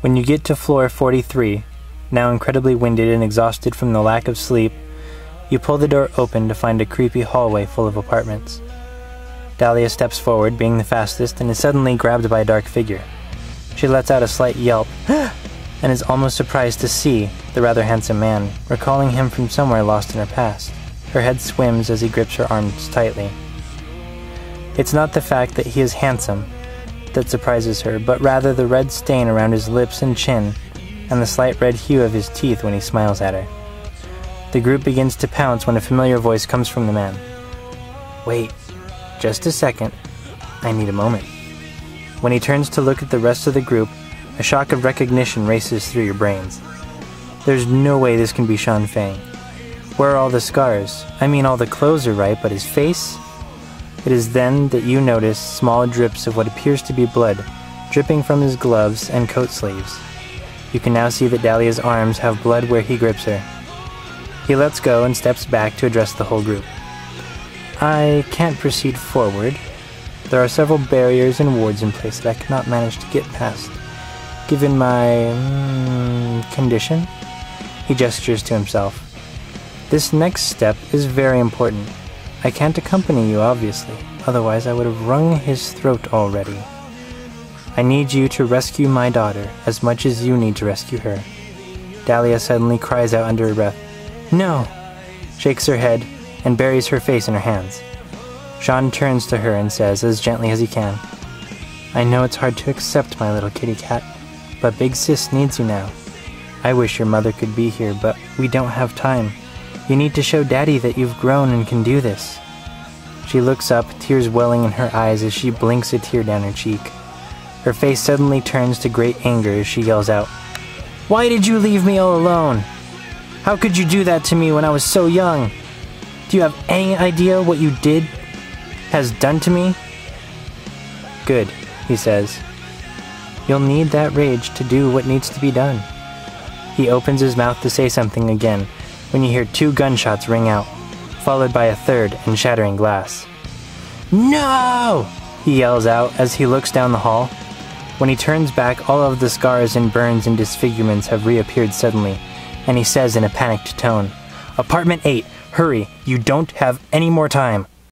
When you get to floor 43, now incredibly winded and exhausted from the lack of sleep, you pull the door open to find a creepy hallway full of apartments. Dahlia steps forward, being the fastest, and is suddenly grabbed by a dark figure. She lets out a slight yelp, and is almost surprised to see the rather handsome man, recalling him from somewhere lost in her past. Her head swims as he grips her arms tightly. It's not the fact that he is handsome that surprises her, but rather the red stain around his lips and chin, and the slight red hue of his teeth when he smiles at her. The group begins to pounce when a familiar voice comes from the man. "Wait, just a second. I need a moment." When he turns to look at the rest of the group, a shock of recognition races through your brains. There's no way this can be Sean Fang. Where are all the scars? I mean, all the clothes are right, but his face? It is then that you notice small drips of what appears to be blood, dripping from his gloves and coat sleeves. You can now see that Dahlia's arms have blood where he grips her. He lets go and steps back to address the whole group. "I can't proceed forward. There are several barriers and wards in place that I cannot manage to get past. Given my condition," he gestures to himself. "This next step is very important. I can't accompany you, obviously, otherwise I would have wrung his throat already. I need you to rescue my daughter as much as you need to rescue her." Dahlia suddenly cries out under her breath, "No!" shakes her head, and buries her face in her hands. Sean turns to her and says, as gently as he can, "I know it's hard to accept, my little kitty cat, but Big Sis needs you now. I wish your mother could be here, but we don't have time. You need to show Daddy that you've grown and can do this." She looks up, tears welling in her eyes as she blinks a tear down her cheek. Her face suddenly turns to great anger as she yells out, "Why did you leave me all alone? How could you do that to me when I was so young? Do you have any idea what you has done to me?" "Good," he says. "You'll need that rage to do what needs to be done." He opens his mouth to say something again, when you hear 2 gunshots ring out, followed by a third and shattering glass. "No!" he yells out as he looks down the hall. When he turns back, all of the scars and burns and disfigurements have reappeared suddenly, and he says in a panicked tone, "Apartment 8, hurry, you don't have any more time."